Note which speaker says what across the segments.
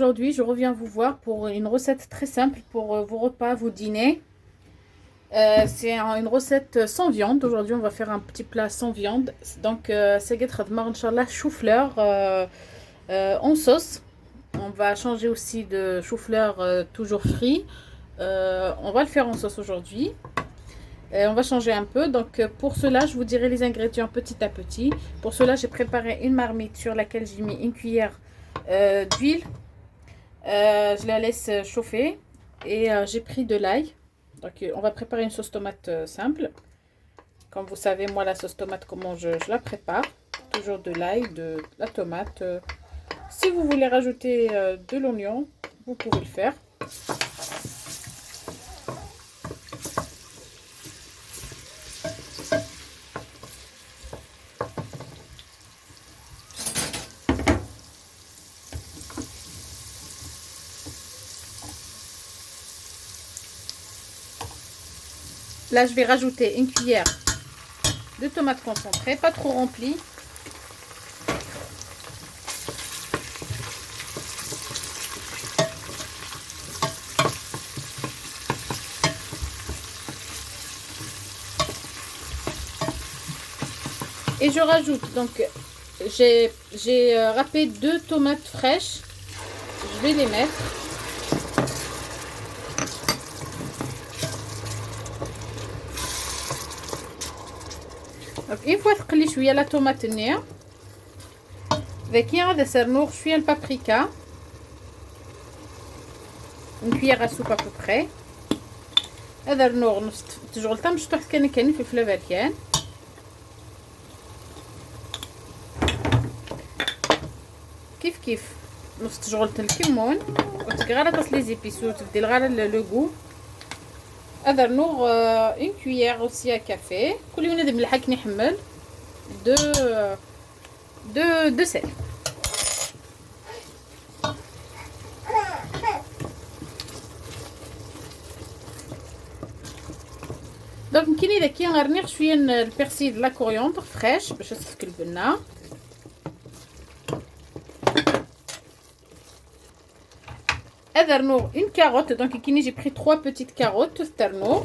Speaker 1: aujourd'hui, je reviens vous voir pour une recette très simple pour vos repas, vos dîners. C'est une recette sans viande. Aujourd'hui, on va faire un petit plat sans viande. Donc, c'est Inch'Allah chou-fleur en sauce. On va changer aussi de chou-fleur toujours frit. On va le faire en sauce aujourd'hui. On va changer un peu. Donc, pour cela, je vous dirai les ingrédients petit à petit. Pour cela, j'ai préparé une marmite sur laquelle j'ai mis une cuillère d'huile. Je la laisse chauffer et j'ai pris de l'ail. Donc on va préparer une sauce tomate simple. Comme vous savez, moi la sauce tomate, comment je la prépare. Toujours de l'ail, de la tomate. Si vous voulez rajouter de l'oignon, vous pouvez le faire. Là, je vais rajouter une cuillère de tomates concentrées, pas trop remplie. Et je rajoute, donc, j'ai râpé 2 tomates fraîches. Je vais les mettre. une fois تقلي شويه لا طوماط النية ذاكي غادي سرنوغ شويه البابريكا une cuillère à soupe à peu près هذا رنوغ نص تجغلطه مش تحت كان في فلافركان كيف نص تجغلط الكمون وتقغر تصلي زيبيسو تبدي الغار لو غو هذا رنوغ une cuillère aussi à café كل من هذا ملحه كي نحمل de sel. دونك يمكن اذا كي نغرنيغ شويه البرسيل لا كوريوندر فريش باش تسكل البنه. هذا رنوغ une carotte donc كي j'ai pris 3 petites carottes ترنوغ.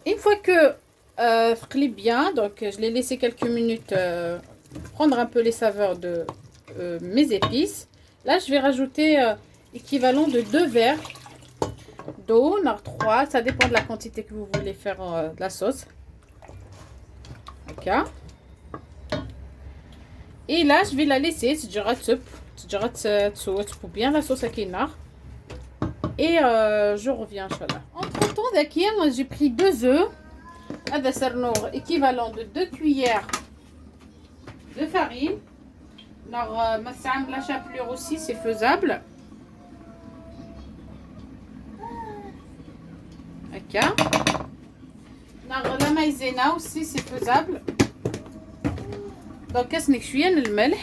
Speaker 1: Une fois que frit bien, donc je l'ai laissé quelques minutes prendre un peu les saveurs de mes épices. Là, je vais rajouter équivalent de 2 verres d'eau, 3, ça dépend de la quantité que vous voulez faire de la sauce. Ok. Et là, je vais la laisser, pour bien la sauce à kinar. Et je reviens, Inch'Allah. Entre temps, j'ai pris 2 œufs. Équivalent de 2 cuillères de farine. La chapelure aussi, c'est faisable. Ok. La maïzena aussi, c'est faisable. Donc, qu'est-ce que je suis le melh.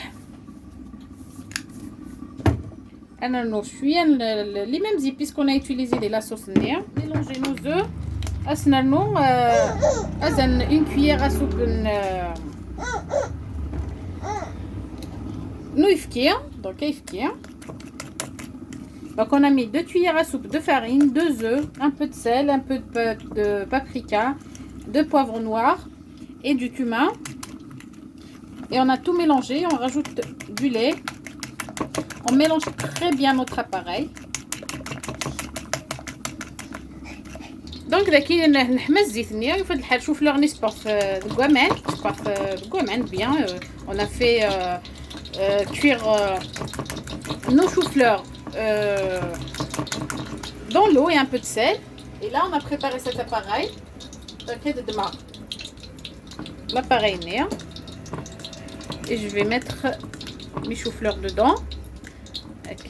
Speaker 1: Les mêmes épices qu'on a utilisées de la sauce néa. Mélangez nos œufs. Une cuillère à soupe donc on a mis 2 cuillères à soupe de farine, 2 œufs, un peu de sel, un peu de paprika, 2 poivrons noirs et du cumin. Et on a tout mélangé, on rajoute du lait. On mélange très bien notre appareil. Donc داكي نحمس زيتني وفي هاد الحال شوفلور نصبر في الكوامان bien. On a fait cuire nos choux-fleurs dans l'eau et un peu de sel. Et là on a préparé cet appareil. Donc l'appareil néa. Et je vais mettre mes choux-fleurs dedans. Ok.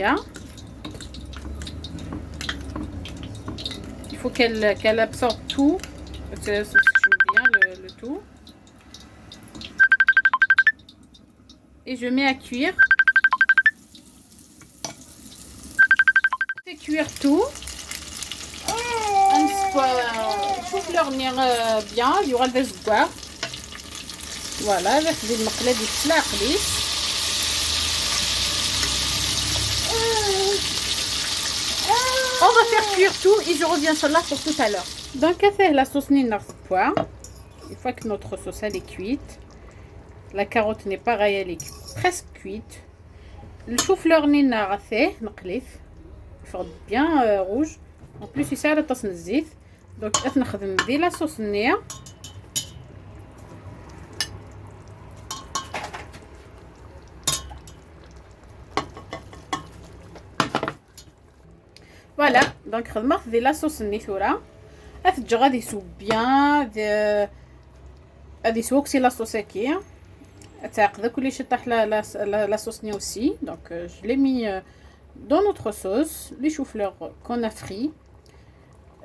Speaker 1: Il faut qu'elle absorbe tout. Ça bien le tout. Et je mets à cuire. Je fais cuire tout. Un chou-fleur bien, il y aura le zougar. فوالا هذه المقله ديال السلاقليس. On va faire cuire tout et je reviens sur là pour tout à l'heure. Donc, à faire la sauce nina poire. Une fois que notre sauce elle est cuite, la carotte n'est pas elle est presque cuite. Le chou-fleur nina fait نقليف. Il faut bien rouge. En plus, il sert à tasser le zit. Donc, on va prendre la sauce nina. Voilà, donc on va faire la sauce nifura. Elle غادي يسوق bien غادي يسوق سي لا sauce كي تعقد كلشي طاح la sauce ni aussi. Donc je l'ai mis dans notre sauce, les choux-fleurs qu'on a frits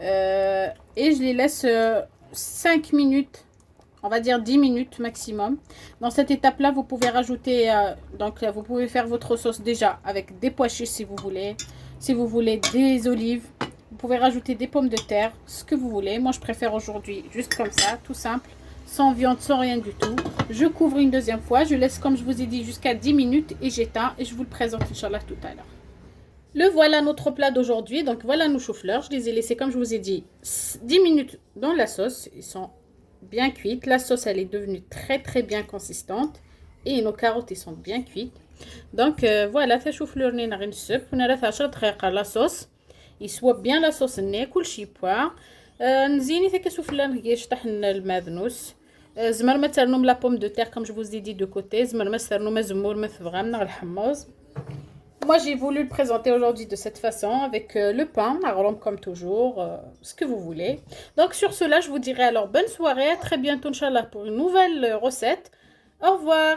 Speaker 1: et je les laisse 5 minutes, on va dire 10 minutes maximum. Dans cette étape là vous pouvez rajouter donc vous pouvez faire votre sauce déjà avec des pois chiches si vous voulez. Si vous voulez des olives, vous pouvez rajouter des pommes de terre, ce que vous voulez. Moi, je préfère aujourd'hui juste comme ça, tout simple, sans viande, sans rien du tout. Je couvre une deuxième fois. Je laisse, comme je vous ai dit, jusqu'à 10 minutes et j'éteins. Et je vous le présente, Inch'Allah, tout à l'heure. Le voilà, notre plat d'aujourd'hui. Donc, voilà nos choux-fleurs. Je les ai laissés, comme je vous ai dit, 10 minutes dans la sauce. Ils sont bien cuites. La sauce, elle est devenue très, très bien consistante. Et nos carottes, elles sont bien cuites. Donc voilà, chou-fleur ني غير نسب ونرى 10 دقائق la sauce يسوى bien la sauce ني كلشي بوا نزيني ثك شوفلان يشطح الماذنوس زمر ما ترنوم لا بوم دو تير comme je vous ai dit de côté زمر ما ترنوم زمور ما ثبغام نغ الحمص. Moi j'ai voulu le présenter aujourd'hui de cette façon avec le pain arôme comme toujours ce que vous voulez. Donc sur cela je vous dirai alors bonne soirée, à très bientôt Inch'Allah pour une nouvelle recette. Au revoir.